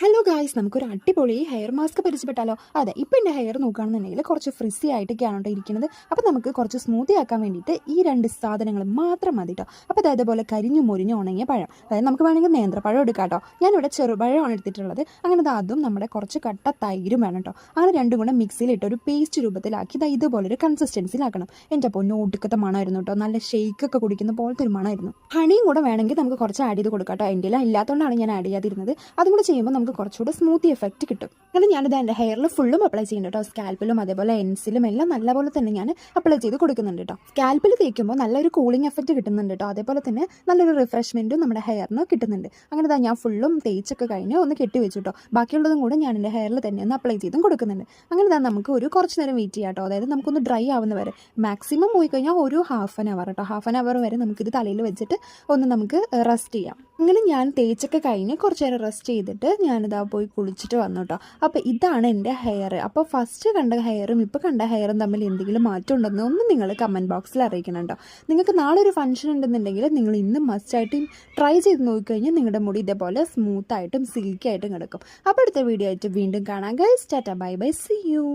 Hello guys, നമുക്കൊരു അടിപൊളി hair mask പരിചയപ്പെട്ടാലോ? അതെ, ഇപ്പം എൻ്റെ ഹെയർ നോക്കുകയാണെന്നുണ്ടെങ്കിൽ കുറച്ച് ഫ്രിസി ആയിട്ടൊക്കെയാണ് കേട്ടോ ഇരിക്കുന്നത്. അപ്പോൾ നമുക്ക് കുറച്ച് സ്മൂത്തി ആക്കാൻ വേണ്ടിയിട്ട് ഈ രണ്ട് സാധനങ്ങൾ മാത്രം മതി കേട്ടോ. അപ്പോൾ അതായത് പോലെ കരിഞ്ഞു മുരിഞ്ഞു ഉണങ്ങിയ പഴം, അതായത് നമുക്ക് വേണമെങ്കിൽ നേന്ത്രപ്പഴം എടുക്കാം കേട്ടോ. ഞാനിവിടെ ചെറുപഴമാണ് എടുത്തിട്ടുള്ളത്. അങ്ങനെ അതും നമ്മുടെ കുറച്ച് കട്ട തൈരും വേണം കേട്ടോ. അങ്ങനെ രണ്ടും കൂടെ മിക്സിയിലിട്ട് ഒരു പേസ്റ്റ് രൂപത്തിലാക്കി ഇതുപോലൊരു കൺസിസ്റ്റൻസിയിലാക്കണം. എൻ്റെ പൊന്നു ഒടുക്കത്തെ മണമായിരുന്നു കേട്ടോ. നല്ല ഷെയ്ക്കൊക്കെ കുടിക്കുന്ന പോലത്തെ ഒരു മണമായിരുന്നു. ഹണിയും കൂടെ വേണമെങ്കിൽ നമുക്ക് കുറച്ച് ആഡ് ചെയ്ത് കൊടുക്കാം കേട്ടോ. എൻ്റെ ഇല്ലാത്തതുകൊണ്ടാണ് ഞാൻ ആഡ് ചെയ്യാതിരുന്നത്. അതും കൂടെ ചെയ്യുമ്പോൾ നമുക്ക് കുറച്ചുകൂടെ സ്മൂത്തി എഫക്റ്റ് കിട്ടും. അങ്ങനെ ഞാനിത് എൻ്റെ ഹെയറിൽ ഫുള്ളും അപ്ലൈ ചെയ്യുന്നുണ്ട് കേട്ടോ. സ്കാൽപ്പിലും അതേപോലെ എൻസിലും എല്ലാം നല്ലപോലെ തന്നെ ഞാൻ അപ്ലൈ ചെയ്ത് കൊടുക്കുന്നുണ്ട് കേട്ടോ. സ്കാൽപ്പിൽ തേക്കുമ്പോൾ നല്ലൊരു കൂളിംഗ് എഫക്റ്റ് കിട്ടുന്നുണ്ട് കേട്ടോ. അതേപോലെ തന്നെ നല്ലൊരു റിഫ്രഷ്മെൻറ്റും നമ്മുടെ ഹെയറിന് കിട്ടുന്നുണ്ട്. അങ്ങനെ ഞാൻ ഫുള്ളും തേച്ചൊക്കെ കഴിഞ്ഞ് ഒന്ന് കെട്ടി വെച്ചു കേട്ടോ. ബാക്കിയുള്ളതും കൂടെ ഞാൻ എൻ്റെ ഹെയറിൽ തന്നെ ഒന്ന് അപ്ലൈ ചെയ്തും കൊടുക്കുന്നുണ്ട്. അങ്ങനെ നമുക്ക് കുറച്ച് നേരം വെയിറ്റ് ചെയ്യാം കേട്ടോ. അതായത് നമുക്കൊന്ന് ഡ്രൈ ആവുന്ന വരെ, മാക്സിമം പോയി കഴിഞ്ഞാൽ ഒരു ഹാഫ് ആൻ അവർ കേട്ടോ. ഹാഫ് ആൻ അവർ വരെ നമുക്കിത് തലയിൽ വെച്ചിട്ട് ഒന്ന് നമുക്ക് റെസ്റ്റ് ചെയ്യാം. അങ്ങനെ ഞാൻ തേച്ചൊക്കെ കഴിഞ്ഞ് കുറച്ച് നേരം റെസ്റ്റ് ചെയ്തിട്ട് ഞാനിതാ പോയി കുളിച്ചിട്ട് വന്നു കേട്ടോ. അപ്പോൾ ഇതാണ് എൻ്റെ ഹെയർ. അപ്പോൾ ഫസ്റ്റ് കണ്ട ഹെയറും ഇപ്പോൾ കണ്ട ഹെയറും തമ്മിൽ എന്തെങ്കിലും മാറ്റം ഉണ്ടെന്ന് ഒന്ന് നിങ്ങൾ കമൻറ്റ് ബോക്സിൽ അറിയിക്കണം കേട്ടോ. നിങ്ങൾക്ക് നാളെ ഒരു ഫംഗ്ഷൻ ഉണ്ടെന്നുണ്ടെങ്കിൽ നിങ്ങൾ ഇന്ന് മസ്റ്റായിട്ടും ട്രൈ ചെയ്ത് നോക്കിക്കഴിഞ്ഞാൽ നിങ്ങളുടെ മുടി ഇതേപോലെ സ്മൂത്തായിട്ടും സിൽക്കി ആയിട്ടും കിടക്കും. അപ്പോൾ അടുത്ത വീഡിയോ ആയിട്ട് വീണ്ടും കാണാം guys. Tata, bye bye, see U.